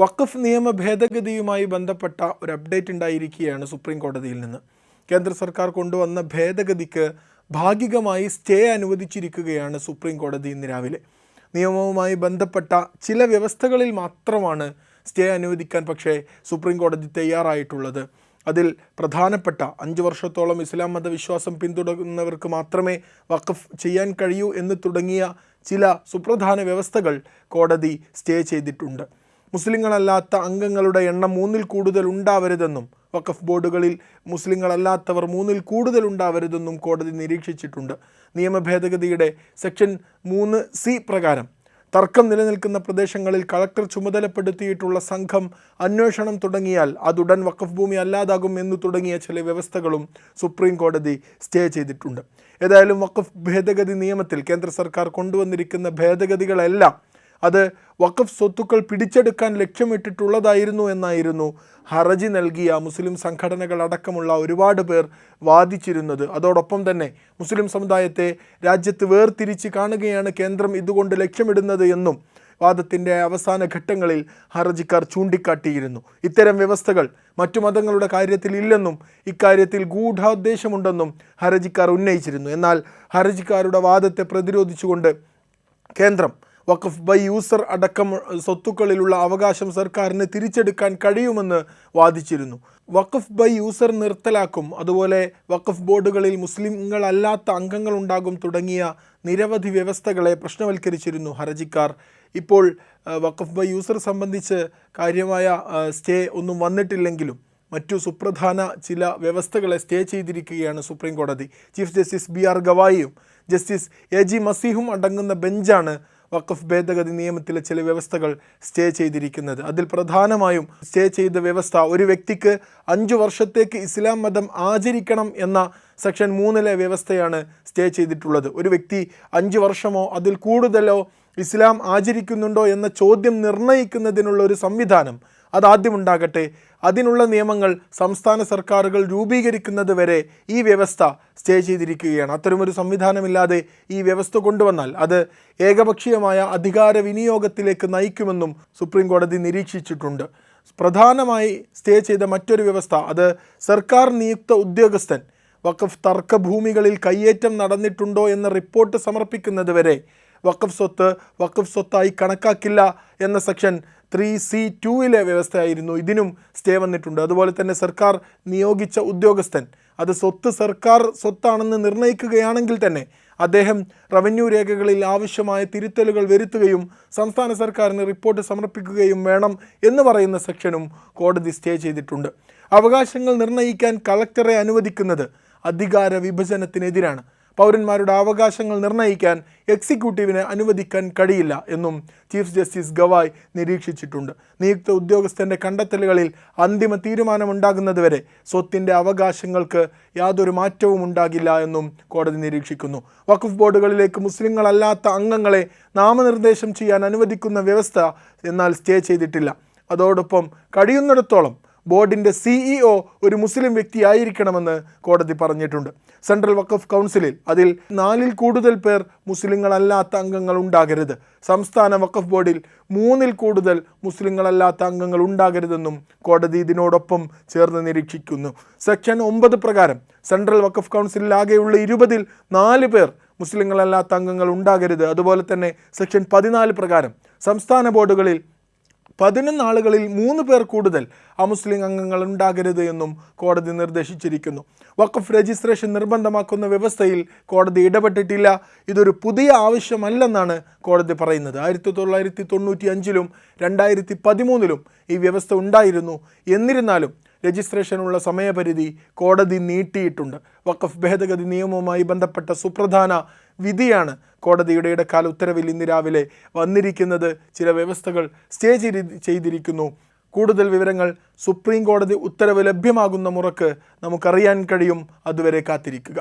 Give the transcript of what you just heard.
വഖഫ് നിയമ ഭേദഗതിയുമായി ബന്ധപ്പെട്ട ഒരു അപ്ഡേറ്റ് ഉണ്ടായിരിക്കുകയാണ് സുപ്രീം കോടതിയിൽ നിന്ന്. കേന്ദ്ര സർക്കാർ കൊണ്ടുവന്ന ഭേദഗതിക്ക് ഭാഗികമായി സ്റ്റേ അനുവദിച്ചിരിക്കുകയാണ് സുപ്രീം കോടതി ഇന്ന് രാവിലെ. നിയമവുമായി ബന്ധപ്പെട്ട ചില വ്യവസ്ഥകളിൽ മാത്രമാണ് സ്റ്റേ അനുവദിക്കാൻ പക്ഷേ സുപ്രീം കോടതി തയ്യാറായിട്ടുള്ളത്. അതിൽ പ്രധാനപ്പെട്ട 5 വർഷത്തോളം ഇസ്ലാം മതവിശ്വാസം പിന്തുടരുന്നവർക്ക് മാത്രമേ വഖഫ് ചെയ്യാൻ കഴിയൂ എന്ന് തുടങ്ങിയ ചില സുപ്രധാന വ്യവസ്ഥകൾ കോടതി സ്റ്റേ ചെയ്തിട്ടുണ്ട്. മുസ്ലിങ്ങളല്ലാത്ത അംഗങ്ങളുടെ എണ്ണം 3-ൽ കൂടുതൽ ഉണ്ടാവരുതെന്നും വഖഫ് ബോർഡുകളിൽ മുസ്ലിങ്ങളല്ലാത്തവർ 3-ൽ കൂടുതൽ ഉണ്ടാവരുതെന്നും കോടതി നിരീക്ഷിച്ചിട്ടുണ്ട്. നിയമ ഭേദഗതിയുടെ സെക്ഷൻ 3C പ്രകാരം തർക്കം നിലനിൽക്കുന്ന പ്രദേശങ്ങളിൽ കളക്ടർ ചുമതലപ്പെടുത്തിയിട്ടുള്ള സംഘം അന്വേഷണം തുടങ്ങിയാൽ അതുടൻ വഖഫ് ഭൂമി അല്ലാതാകും എന്നു തുടങ്ങിയ ചില വ്യവസ്ഥകളും സുപ്രീം കോടതി സ്റ്റേ ചെയ്തിട്ടുണ്ട്. ഏതായാലും വഖഫ് ഭേദഗതി നിയമത്തിൽ കേന്ദ്ര സർക്കാർ കൊണ്ടുവന്നിരിക്കുന്ന ഭേദഗതികളെല്ലാം അത് വഖഫ് സ്വത്തുക്കൾ പിടിച്ചെടുക്കാൻ ലക്ഷ്യമിട്ടിട്ടുള്ളതായിരുന്നു എന്നായിരുന്നു ഹർജി നൽകിയ മുസ്ലിം സംഘടനകളടക്കമുള്ള ഒരുപാട് പേർ വാദിച്ചിരുന്നത്. അതോടൊപ്പം തന്നെ മുസ്ലിം സമുദായത്തെ രാജ്യത്ത് വേർതിരിച്ച് കാണുകയാണ് കേന്ദ്രം ഇതുകൊണ്ട് ലക്ഷ്യമിടുന്നത് എന്നും വാദത്തിൻ്റെ അവസാന ഘട്ടങ്ങളിൽ ഹർജിക്കാർ ചൂണ്ടിക്കാട്ടിയിരുന്നു. ഇത്തരം വ്യവസ്ഥകൾ മറ്റു മതങ്ങളുടെ കാര്യത്തിൽ ഇല്ലെന്നും ഇക്കാര്യത്തിൽ ഗൂഢോദ്ദേശമുണ്ടെന്നും ഹർജിക്കാർ ഉന്നയിച്ചിരുന്നു. എന്നാൽ ഹർജിക്കാരുടെ വാദത്തെ പ്രതിരോധിച്ചുകൊണ്ട് കേന്ദ്രം വഖഫ് ബൈ യൂസർ അടക്കം സ്വത്തുക്കളിലുള്ള അവകാശം സർക്കാരിന് തിരിച്ചെടുക്കാൻ കഴിയുമെന്ന് വാദിച്ചിരുന്നു. വഖഫ് ബൈ യൂസർ നിർത്തലാക്കും, അതുപോലെ വഖഫ് ബോർഡുകളിൽ മുസ്ലിങ്ങളല്ലാത്ത അംഗങ്ങൾ ഉണ്ടാകും തുടങ്ങിയ നിരവധി വ്യവസ്ഥകളെ പ്രശ്നവൽക്കരിച്ചിരുന്നു ഹർജിക്കാർ. ഇപ്പോൾ വഖഫ് ബൈ യൂസർ സംബന്ധിച്ച് കാര്യമായ സ്റ്റേ ഒന്നും വന്നിട്ടില്ലെങ്കിലും മറ്റു സുപ്രധാന ചില വ്യവസ്ഥകളെ സ്റ്റേ ചെയ്തിരിക്കുകയാണ് സുപ്രീം കോടതി. ചീഫ് ജസ്റ്റിസ് BR ഗവായിയും ജസ്റ്റിസ് AG മസീഹും അടങ്ങുന്ന ബെഞ്ചാണ് വഖഫ് ഭേദഗതി നിയമത്തിലെ ചില വ്യവസ്ഥകൾ സ്റ്റേ ചെയ്തിരിക്കുന്നത്. അതിൽ പ്രധാനമായും സ്റ്റേ ചെയ്ത വ്യവസ്ഥ, ഒരു വ്യക്തിക്ക് 5 വർഷത്തേക്ക് ഇസ്ലാം മതം ആചരിക്കണം എന്ന സെക്ഷൻ 3-ലെ വ്യവസ്ഥയാണ് സ്റ്റേ ചെയ്തിട്ടുള്ളത്. ഒരു വ്യക്തി 5 വർഷമോ അതിൽ കൂടുതലോ ഇസ്ലാം ആചരിക്കുന്നുണ്ടോ എന്ന ചോദ്യം നിർണ്ണയിക്കുന്നതിനുള്ള ഒരു സംവിധാനം അതാദ്യം ഉണ്ടാകട്ടെ. അതിനുള്ള നിയമങ്ങൾ സംസ്ഥാന സർക്കാരുകൾ രൂപീകരിക്കുന്നത് വരെ ഈ വ്യവസ്ഥ സ്റ്റേ ചെയ്തിരിക്കുകയാണ്. അത്തരമൊരു സംവിധാനമില്ലാതെ ഈ വ്യവസ്ഥ കൊണ്ടുവന്നാൽ അത് ഏകപക്ഷീയമായ അധികാര വിനിയോഗത്തിലേക്ക് നയിക്കുമെന്നും സുപ്രീം കോടതി നിരീക്ഷിച്ചിട്ടുണ്ട്. പ്രധാനമായി സ്റ്റേ ചെയ്ത മറ്റൊരു വ്യവസ്ഥ, അത് സർക്കാർ നിയുക്ത ഉദ്യോഗസ്ഥൻ വഖഫ് തർക്കഭൂമികളിൽ കയ്യേറ്റം നടന്നിട്ടുണ്ടോ എന്ന റിപ്പോർട്ട് സമർപ്പിക്കുന്നത് വരെ വഖഫ് സ്വത്തായി കണക്കാക്കില്ല എന്ന സെക്ഷൻ 3C2-ലെ വ്യവസ്ഥയായിരുന്നു. ഇതിനും സ്റ്റേ വന്നിട്ടുണ്ട്. അതുപോലെ തന്നെ സർക്കാർ നിയോഗിച്ച ഉദ്യോഗസ്ഥൻ അത് സർക്കാർ സ്വത്താണെന്ന് നിർണ്ണയിക്കുകയാണെങ്കിൽ തന്നെ അദ്ദേഹം റവന്യൂ രേഖകളിൽ ആവശ്യമായ തിരുത്തലുകൾ വരുത്തുകയും സംസ്ഥാന സർക്കാരിന് റിപ്പോർട്ട് സമർപ്പിക്കുകയും വേണം എന്ന് പറയുന്ന സെക്ഷനും കോടതി സ്റ്റേ ചെയ്തിട്ടുണ്ട്. അവകാശങ്ങൾ നിർണ്ണയിക്കാൻ കളക്ടറെ അനുവദിക്കുന്നത് അധികാര വിഭജനത്തിനെതിരാണ്. പൗരന്മാരുടെ അവകാശങ്ങൾ നിർണ്ണയിക്കാൻ എക്സിക്യൂട്ടീവിനെ അനുവദിക്കാൻ കഴിയില്ല എന്നും ചീഫ് ജസ്റ്റിസ് ഗവായ് നിരീക്ഷിച്ചിട്ടുണ്ട്. നിയുക്ത ഉദ്യോഗസ്ഥൻ്റെ കണ്ടെത്തലുകളിൽ അന്തിമ തീരുമാനമുണ്ടാകുന്നതുവരെ സ്വത്തിൻ്റെ അവകാശങ്ങൾക്ക് യാതൊരു മാറ്റവും ഉണ്ടാകില്ല എന്നും കോടതി നിരീക്ഷിക്കുന്നു. വഖഫ് ബോർഡുകളിലേക്ക് മുസ്ലിങ്ങളല്ലാത്ത അംഗങ്ങളെ നാമനിർദ്ദേശം ചെയ്യാൻ അനുവദിക്കുന്ന വ്യവസ്ഥ എന്നാൽ സ്റ്റേ ചെയ്തിട്ടില്ല. അതോടൊപ്പം കഴിയുന്നിടത്തോളം ബോർഡിൻ്റെ CEO ഒരു മുസ്ലിം വ്യക്തിയായിരിക്കണമെന്ന് കോടതി പറഞ്ഞിട്ടുണ്ട്. സെൻട്രൽ വഖഫ് കൗൺസിലിൽ അതിൽ 4-ൽ കൂടുതൽ പേർ മുസ്ലിങ്ങളല്ലാത്ത അംഗങ്ങൾ ഉണ്ടാകരുത്. സംസ്ഥാന വഖഫ് ബോർഡിൽ 3-ൽ കൂടുതൽ മുസ്ലിങ്ങളല്ലാത്ത അംഗങ്ങൾ ഉണ്ടാകരുതെന്നും കോടതി ഇതിനോടൊപ്പം ചേർന്ന് നിരീക്ഷിക്കുന്നു. സെക്ഷൻ 9 പ്രകാരം സെൻട്രൽ വഖഫ് കൗൺസിലിൽ ആകെയുള്ള 20-ൽ 4 പേർ മുസ്ലിങ്ങളല്ലാത്ത അംഗങ്ങൾ ഉണ്ടാകരുത്. അതുപോലെ തന്നെ സെക്ഷൻ 14 പ്രകാരം സംസ്ഥാന ബോർഡുകളിൽ 11 ആളുകളിൽ 3 പേർ കൂടുതൽ അമുസ്ലിം അംഗങ്ങൾ ഉണ്ടാകരുത് എന്നും കോടതി നിർദ്ദേശിച്ചിരിക്കുന്നു. വഖഫ് രജിസ്ട്രേഷൻ നിർബന്ധമാക്കുന്ന വ്യവസ്ഥയിൽ കോടതി ഇടപെട്ടിട്ടില്ല. ഇതൊരു പുതിയ ആവശ്യമല്ലെന്നാണ് കോടതി പറയുന്നത്. 1995-ലും 2013-ലും ഈ വ്യവസ്ഥ ഉണ്ടായിരുന്നു. എന്നിരുന്നാലും രജിസ്ട്രേഷനുള്ള സമയപരിധി കോടതി നീട്ടിയിട്ടുണ്ട്. വഖഫ് ഭേദഗതി നിയമവുമായി ബന്ധപ്പെട്ട സുപ്രധാന വിധിയാണ് കോടതിയുടെ ഇടക്കാല ഉത്തരവിൽ ഇന്ന് രാവിലെ വന്നിരിക്കുന്നത്. ചില വ്യവസ്ഥകൾ സ്റ്റേ ചെയ്തിരിക്കുന്നു. കൂടുതൽ വിവരങ്ങൾ സുപ്രീം കോടതി ഉത്തരവ് ലഭ്യമാകുന്ന മുറക്ക് നമുക്കറിയാൻ കഴിയും. അതുവരെ കാത്തിരിക്കുക.